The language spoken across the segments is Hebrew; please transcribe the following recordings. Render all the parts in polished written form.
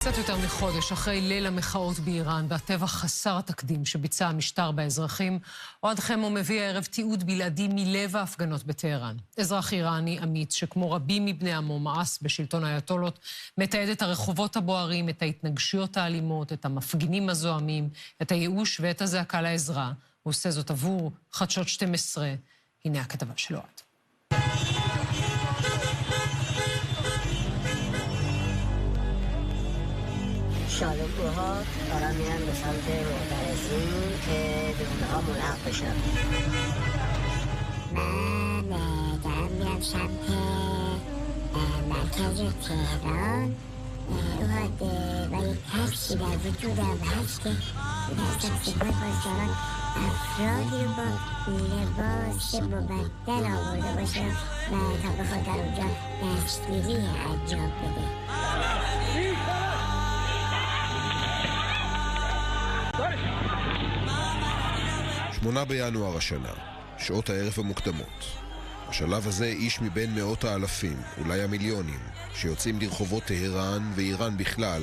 קצת יותר מחודש אחרי ליל המחאות באיראן והטבח חסר התקדים שביצע המשטר באזרחים, אוהד חמו מביא הערב תיעוד בלעדי מלב ההפגנות בטהרן. אזרח איראני אמיץ שכמו רבים מבני עמו מאס בשלטון האייתולות, מתעד את הרחובות הבוערים, את ההתנגשויות האלימות, את המפגינים הזועמים, את הייאוש ואת הזעקה לעזרה. הוא עושה זאת עבור חדשות 12. הנה הכתבה של אוהד. شالوم اوها دارن میرن به سمت معترضین که به اونها ملحق بشن. من دارم میرم سمت مرکز تهران. اوهاد و یک ترسی در وجودم هست که دستم سیگار بازداران افرادی رو با لباس مبدل آورده باشم و تا بخواد در اونجا دستگیری انجام بده. 8 בינואר השנה, שעות הערב המוקדמות. בשלב הזה איש מבין מאות האלפים, אולי המיליונים, שיוצאים לרחובות טהרן ואיראן בכלל,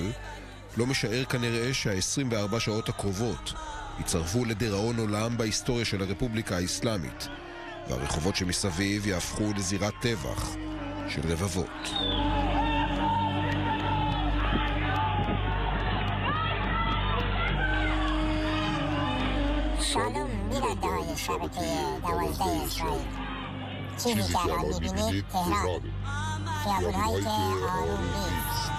לא משער כנראה שה-24 שעות הקרובות יצרפו לדיראון עולם בהיסטוריה של הרפובליקה האסלאמית, והרחובות שמסביב יהפכו לזירת טבח של רבבות. شالوم بیننده های شبکه 12 اسرائیل، چیزی که الان میبینید تهران، خیابون‌هایی که آروم نیست.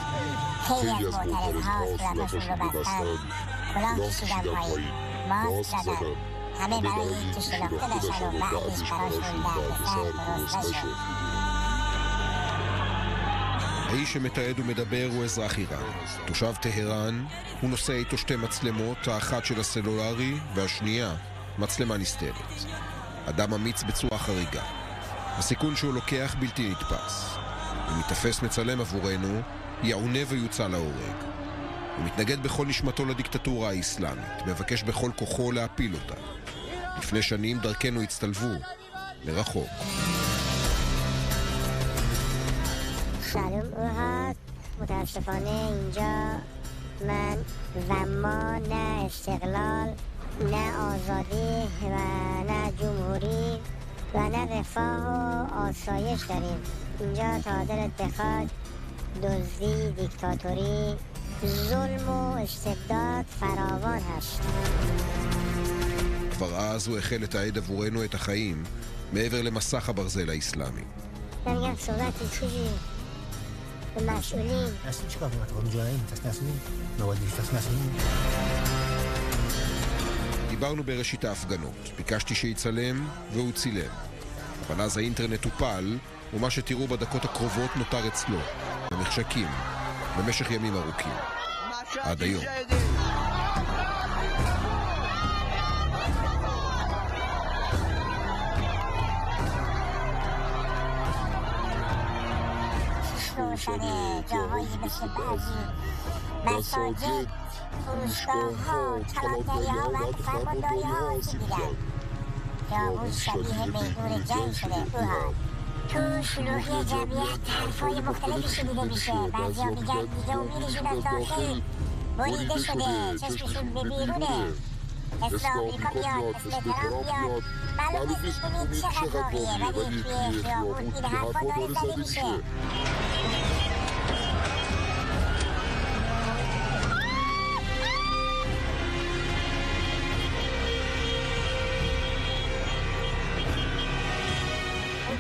خیلی از معترض‌ها صورتاشون رو بستن، کلاه کشیدن پایین، ماسک زدن، همه برای اینکه شناخته داشتن و بعدش براشون دردسر درست نشد. האיש שמתעד ומדבר הוא אזרח איראן. תושב טהרן, הוא נושא איתו 2 מצלמות, האחת של הסלולרי והשנייה מצלמה נסתרת. אדם אמיץ בצורה חריגה. הסיכון שהוא לוקח בלתי נתפס. הוא מתאפס מצלם עבורנו, יעונה ויוצא להורג. הוא מתנגד בכל נשמתו לדיקטטורה האסלאמית, מבקש בכל כוחו להפיל אותה. לפני שנים דרכנו הצטלבו מרחוק. شالوم اوهاد متاسفانه اینجا من و ما نه استقلال، نه آزادی و نه جمهوری و نه رفاه و آسایش داریم. اینجا تا دلت بخواد دزدی، دیکتاتوری، ظلم و استبداد فراوان هست. כבר אז הוא החל לתעד עבורנו את החיים מעבר למסך הברזל האסלאמי. نمیگم صحبتی چیزی مسئولین اصلا چیکار کنم تو مجاهدین تسناسین موادی تسناسین. דיברנו בראשית ההפגנות, ביקשתי שיצלם והוא צילם. אבל אז האינטרנט טופל, ומה שתראו בדקות הקרובות נותר אצלו, במחשכים, במשך ימים ארוכים. עד היום. روشنه جاهایی مثل بعضی مساجد، فروشگاه ها، کلانتری ها و فرمانداری ها آسیب دیدن. خیابون شبیه میدون جنگ شده. اوها تو شلوغی جمعیت حرفای مختلفی شنیده میشه. بعضی ها میگن دیگه امیدشون از داخل بریده شده، چشمشون به بیرونه. مثل آمریکا میاد، مثل ترامپ میاد. معلوم نیست ببینید چقدر واقعیه، ولی توی خیابون این حرفا داره زده میشه.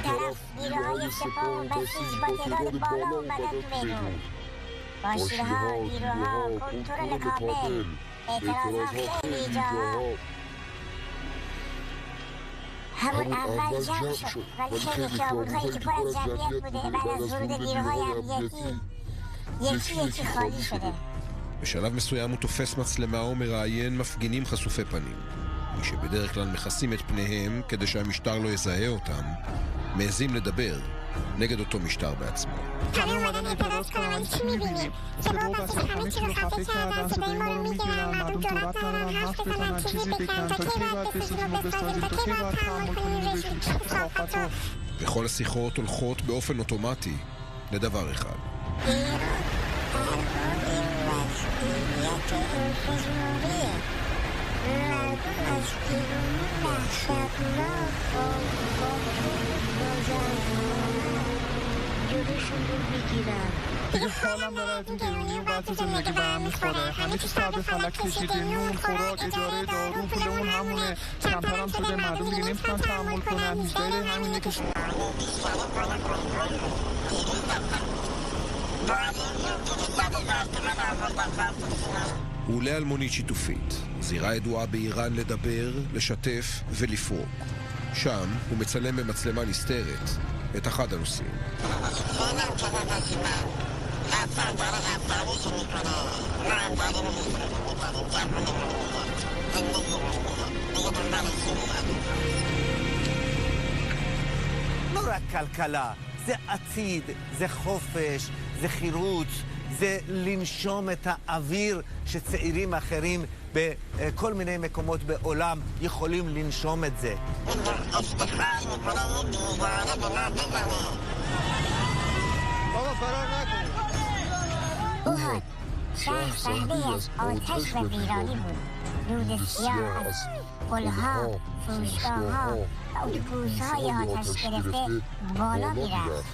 طرف نیروهای سپاه و بسیج با تعداد بالا اومدن تو میدون. با شیرها، نیروها، کنترل کامل، اعتراضها خیلی جاها. همون اول جمع شد، ولی خیلی خیابون‌هایی که پر از جمعیت بوده بعد از ورود نیروهای امنیتی یکی خالی شده. בשלב מסוים הוא תופס מצלמה ומראיין מפגינים חשופי פנים. מי שבדרך כלל מכסים את פניהם כדי שהמשטר לא יזהה אותם, מעזים לדבר נגד אותו משטר בעצמו. همه اومدن اعتراض کنن، ولی چی میبینیم؟ سپاه بسیج همه چی رو خفه کردن، صدای ما رو میگیرن، مردم جرأت ندارن حرف بزنن، چیزی بگن. تا کی باید بسیجون رو بسازیم؟ تا کی باید تحمل کنیم رژیم خفت رو؟ וכל השיחות הולכות באופן אוטומטי לדבר אחד. ایران جمهوری مردم از ایرانی وحشتناک با جلوشون رو بگیرن. دیگه حالم داره از این گرونی و وضع زندگی به هم میخوره. همه چیز سر به فلک کشیده، نون، خوراک، اجاره، دارو، پولمون همونه. کمترم شده، مردم دیگه نمیتونن تحمل کنن. هیچ همینه که הוא עולה על מונית שיתופית, זירה ידועה באיראן לדבר, לשתף ולפרוק. שם הוא מצלם במצלמה נסתרת את אחד הנוסעים. לא רק כלכלה, זה עתיד, זה חופש, זה חירות, זה לנשום את האוויר שצעירים אחרים בכל מיני מקומות בעולם יכולים לנשום את זה. اوهان شهر صحنه از آتش و ویرانی بود. رود سیاه از پلها، فروشگاه‌ها و اتوبوس‌های آتش گرفته بالا می‌رفت.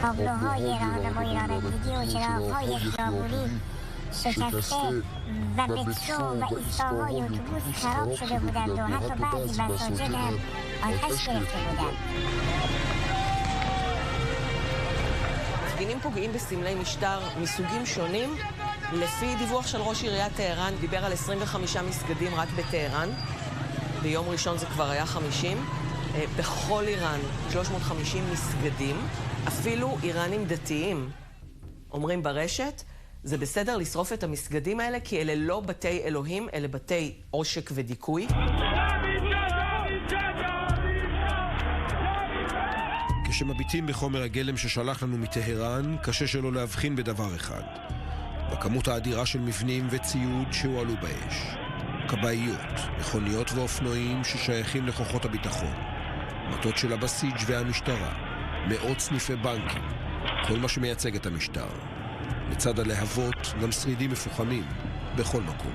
تابلوهای راهنمای رانندگی و چراغ‌های خیابانی شکسته و مترو و ایستگاه‌های اتوبوس خراب شده بودند و حتی بعضی مساجد هم آتش گرفته بودند. מפגינים פוגעים בסמלי משטר מסוגים שונים. לפי דיווח של ראש עיריית טהרן, דיבר על 25 מסגדים רק בטהרן. ביום ראשון זה כבר היה 50. בכל איראן 350 מסגדים. אפילו איראנים דתיים אומרים ברשת, זה בסדר לשרוף את המסגדים האלה, כי אלה לא בתי אלוהים, אלה בתי עושק ודיכוי. כשמביטים בחומר הגלם ששלח לנו מטהרן, קשה שלא להבחין בדבר אחד. בכמות האדירה של מבנים וציוד שהועלו באש. כבאיות, מכוניות ואופנועים ששייכים לכוחות הביטחון. מטות של הבסיג' והמשטרה. מאות סניפי בנקים. כל מה שמייצג את המשטר. לצד הלהבות גם שרידים מפוחמים בכל מקום.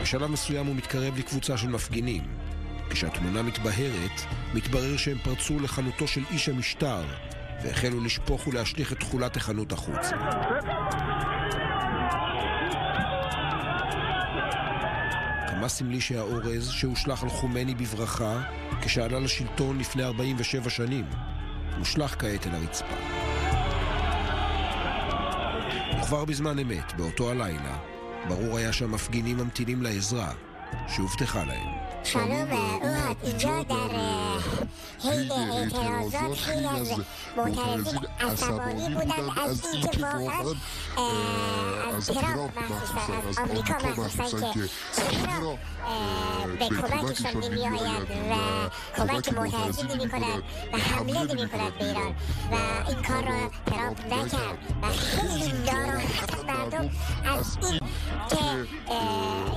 בשלב מסוים הוא מתקרב לקבוצה של מפגינים. כשהתמונה מתבהרת, מתברר שהם פרצו לחנותו של איש המשטר, והחלו לשפוך ולהשליך את תכולת החנות החוצה. כמה סמלי שהאורז שהושלח על חומני בברכה, כשעלה לשלטון לפני 47 שנים, הושלח כעת אל הרצפה. וכבר בזמן אמת, באותו הלילה, ברור היה שהמפגינים ממתינים לעזרה שהובטחה להם. שלום, אוהד, اینجا در حین اعتراضات خیلی از معترضین عصبانی بودند از اینکه واقعا از ترامپ مخصوصا از آمریکا مخصوصا که چرا به کمکشان نمی آید و کمک معترضین نمی کند و حمله نمی کند به ایران و این کار را ترامپ نکرد و خیلی ناراحت مردم از این که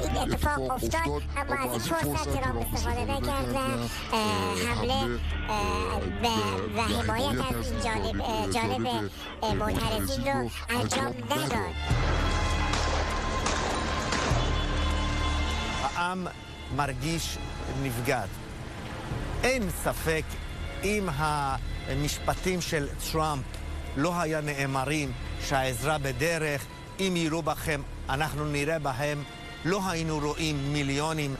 این اتفاق افتاد، اما از این فرصت ترامپ استفاده نکرد و حمله و حمایت از این جانب معترضین رو انجام نداد. העם מרגיש נבגד. אין ספק אם המשפטים של טראמפ לא היה נאמרים שהעזרה בדרך, אם יראו בכם, אנחנו נראה בהם, לא היינו רואים מיליונים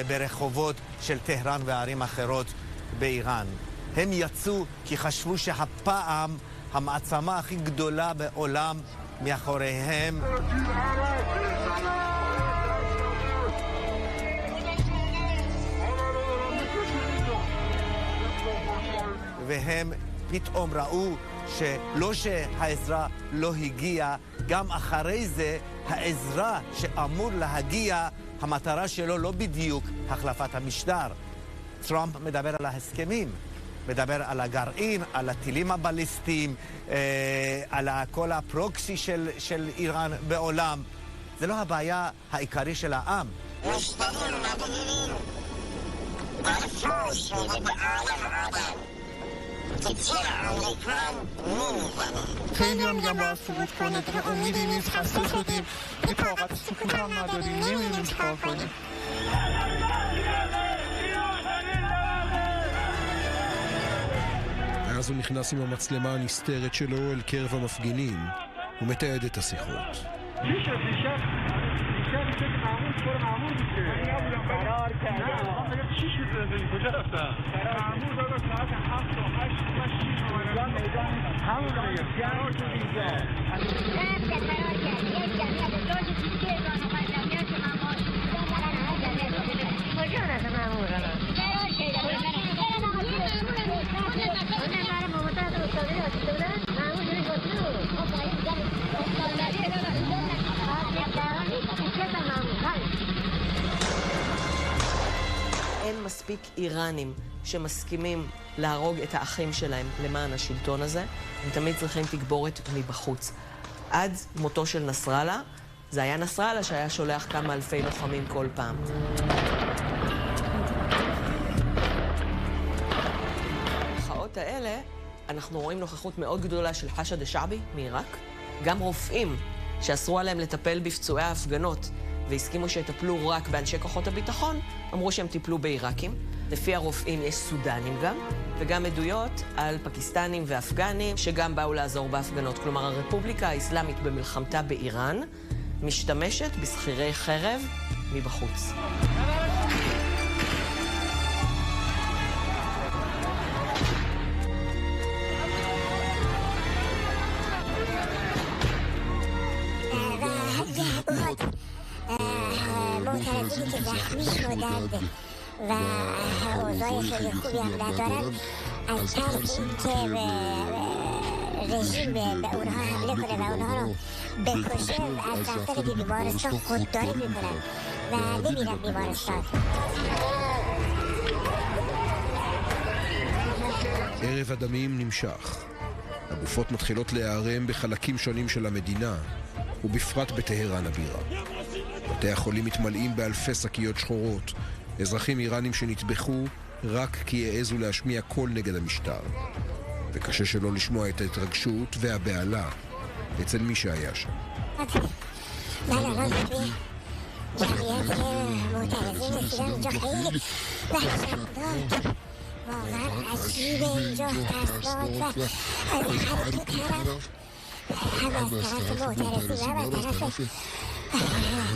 ברחובות של טהרן וערים אחרות באיראן. הם יצאו כי חשבו שהפעם המעצמה הכי גדולה בעולם מאחוריהם. והם פתאום ראו שלא שהעזרה לא הגיעה, גם אחרי זה העזרה שאמור להגיע, המטרה שלו לא בדיוק החלפת המשטר. טראמפ מדבר על ההסכמים, מדבר על הגרעין, על הטילים הבליסטיים, על כל הפרוקסי של איראן בעולם. זה לא הבעיה העיקרי של העם. که چرا آمریکا نمی‌کنه. خیلی هم میگم باید سقوط کنه دیگه، امیدی نیست، خسته شدیم، یه طاقت سکوت هم نداریم، نمی‌دونیم چیکار کنیم. אז הוא נכנס עם המצלמה הנסתרת שלו אל קרב המפגינים ומתעד את השיחות. אין מספיק איראנים שמסכימים להרוג את האחים שלהם למען השלטון הזה. הם תמיד צריכים תגבורת מבחוץ. עד מותו של נסראללה, זה היה נסראללה שהיה שולח כמה אלפי לוחמים כל פעם. בחאות האלה אנחנו רואים נוכחות מאוד גדולה של חשד א-שעבי מעיראק. גם רופאים שאסרו עליהם לטפל בפצועי ההפגנות והסכימו שיטפלו רק באנשי כוחות הביטחון, אמרו שהם טיפלו בעיראקים. לפי הרופאים יש סודנים גם, וגם עדויות על פקיסטנים ואפגנים שגם באו לעזור בהפגנות. כלומר, הרפובליקה האסלאמית במלחמתה באיראן משתמשת בשכירי חרב מבחוץ. معترضینی که زخمی شدند و اوضاع خیلی خوبی هم ندارن، از ترس اینکه رژیم به اونها حمله کنه و اونها رو بکشه از رفتن به بیمارستان خودداری میکنن و نمیرن بیمارستان. ערב הדמים נמשך. הגופות מתחילות להיערם בחלקים שונים של המדינה, ובפרט בטהרן הבירה. בתי החולים מתמלאים באלפי שקיות שחורות, אזרחים איראנים שנטבחו רק כי העזו להשמיע קול נגד המשטר. וקשה שלא לשמוע את ההתרגשות והבעלה אצל מי שהיה שם.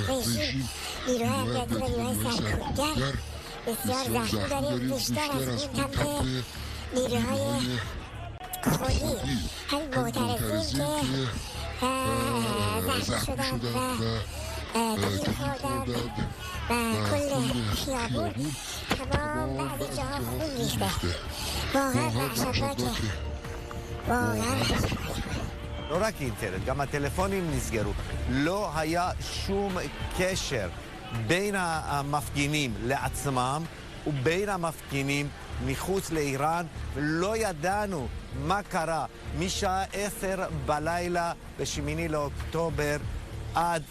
رژیم نیروهای امنیتی و نیروهای سرکوبگر بسیار زخمی داریم. بیشتر از این سمت نیروهای خودی، همین معترضین که زخمی شدند و تیر خوردند و کل خیابون تمام بعضی جاها خون ریخته. واقعا وحشتناکه، واقعا وحشتناکه. לא רק אינטרנט, גם הטלפונים נסגרו. לא היה שום קשר בין המפגינים לעצמם ובין המפגינים מחוץ לאיראן, ולא ידענו מה קרה משעה 10 בלילה ב8 לאוקטובר עד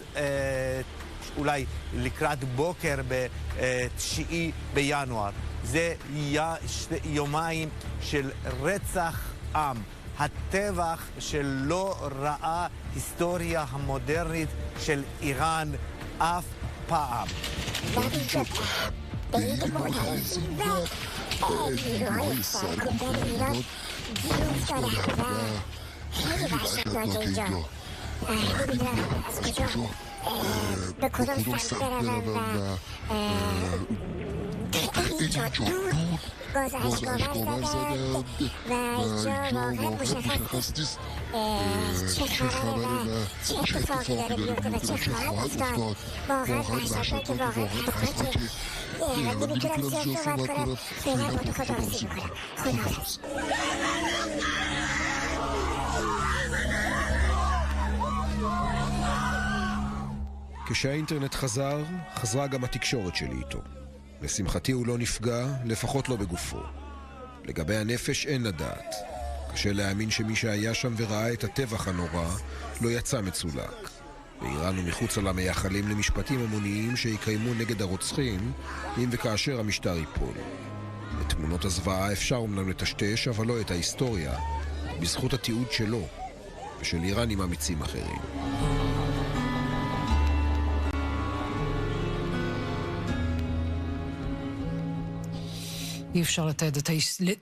אולי לקראת בוקר ב9 בינואר. זה יומיים של רצח עם. הטבח שלא ראה היסטוריה המודרנית של איראן אף פעם. باز اشکاور زدند و اینجا واقعا مشخص نیست چه خبره و چه اتفاقی داره بیفته و چه خواهد افتاد. واقعا وحشتناکه، واقعا خطرناکه و نمیتونم زیاد صحبت کنم. فعلا با تو خداحافظی میکنم. خداحافظ. כשהאינטרנט חזר, חזרה גם התקשורת שלי איתו. לשמחתי הוא לא נפגע, לפחות לא בגופו. לגבי הנפש אין לדעת. קשה להאמין שמי שהיה שם וראה את הטבח הנורא לא יצא מצולק. באיראן ומחוץ לה מייחלים למשפטים המוניים שיקיימו נגד הרוצחים אם וכאשר המשטר ייפול. את תמונות הזוועה אפשר אומנם לטשטש, אבל לא את ההיסטוריה, בזכות התיעוד שלו ושל איראנים אמיצים אחרים. אי אפשר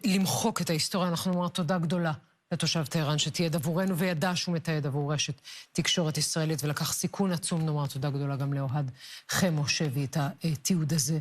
למחוק את ההיסטוריה. אנחנו נאמר תודה גדולה לתושב טהרן שתיעד עבורנו וידע שהוא מתעד עבור רשת תקשורת ישראלית ולקח סיכון עצום. נאמר תודה גדולה גם לאוהד חמו שהביא את התיעוד הזה.